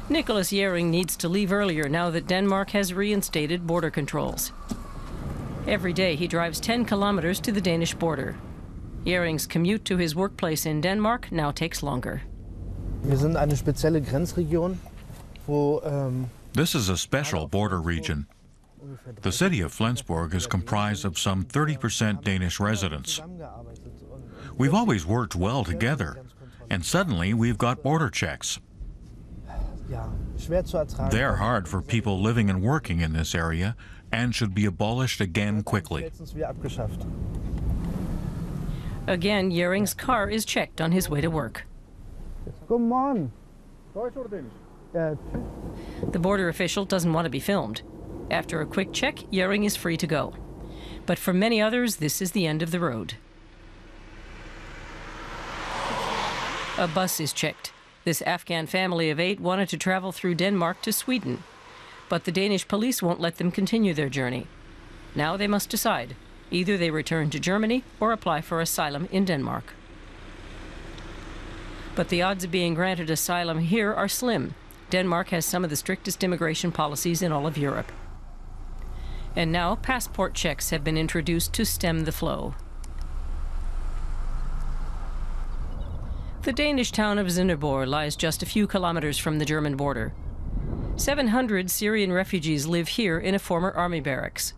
Nicholas Jering needs to leave earlier now that Denmark has reinstated border controls. Every day he drives 10 kilometers to the Danish border. Jering's commute to his workplace in Denmark now takes longer. Wir sind eine spezielle Grenzregion, wo This is a special border region. The city of Flensburg is comprised of some 30% Danish residents. We've always worked well together, and suddenly we've got border checks. They're hard for people living and working in this area and should be abolished again quickly. Again, Jering's car is checked on his way to work. Come on. The border official doesn't want to be filmed. After a quick check, Jering is free to go. But for many others, this is the end of the road. A bus is checked. This Afghan family of 8 wanted to travel through Denmark to Sweden, but the Danish police won't let them continue their journey. Now they must decide. Either they return to Germany or apply for asylum in Denmark. But the odds of being granted asylum here are slim. Denmark has some of the strictest immigration policies in all of Europe. And now passport checks have been introduced to stem the flow. The Danish town of Sønderborg lies just a few kilometers from the German border. 700 Syrian refugees live here in a former army barracks.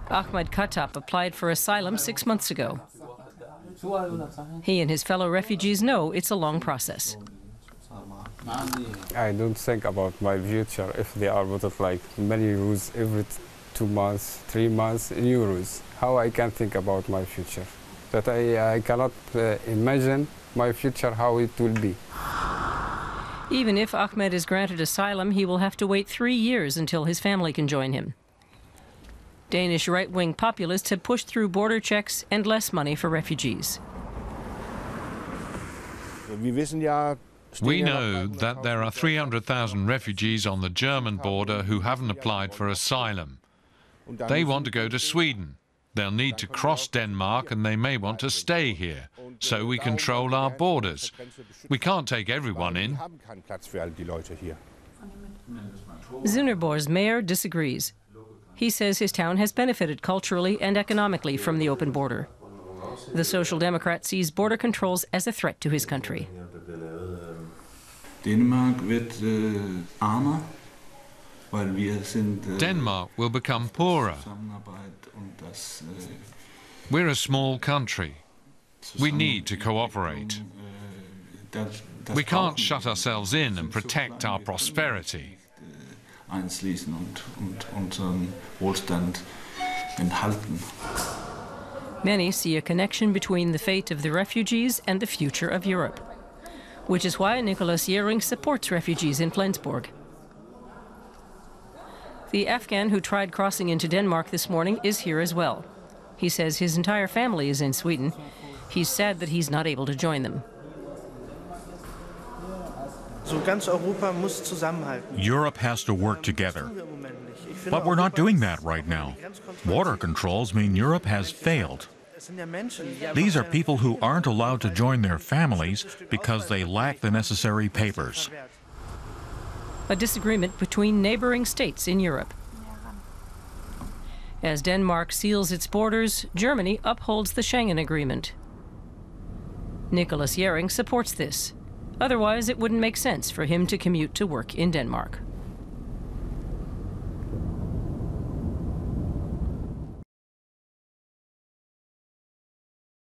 Ahmed Katap applied for asylum 6 months ago. He and his fellow refugees know it's a long process. I don't think about my future if they are voted like many euros every 2 months, 3 months in euros. How I can think about my future? That I cannot imagine my future, how it will be. Even if Ahmed is granted asylum, he will have to wait 3 years until his family can join him. Danish right-wing populists have pushed through border checks and less money for refugees. We know that there are 300,000 refugees on the German border who haven't applied for asylum. They want to go to Sweden. They'll need to cross Denmark and they may want to stay here, so we control our borders. We can't take everyone in. Sønderborg's mayor disagrees. He says his town has benefited culturally and economically from the open border. The Social Democrat sees border controls as a threat to his country. Denmark will become poorer. We're a small country. We need to cooperate. We can't shut ourselves in and protect our prosperity. Many see a connection between the fate of the refugees and the future of Europe, which is why Nicholas Jering supports refugees in Flensburg. The Afghan who tried crossing into Denmark this morning is here as well. He says his entire family is in Sweden. He's sad that he's not able to join them. Europe has to work together. But we're not doing that right now. Border controls mean Europe has failed. These are people who aren't allowed to join their families because they lack the necessary papers. A disagreement between neighboring states in Europe. As Denmark seals its borders, Germany upholds the Schengen Agreement. Nicholas Jering supports this. Otherwise, it wouldn't make sense for him to commute to work in Denmark.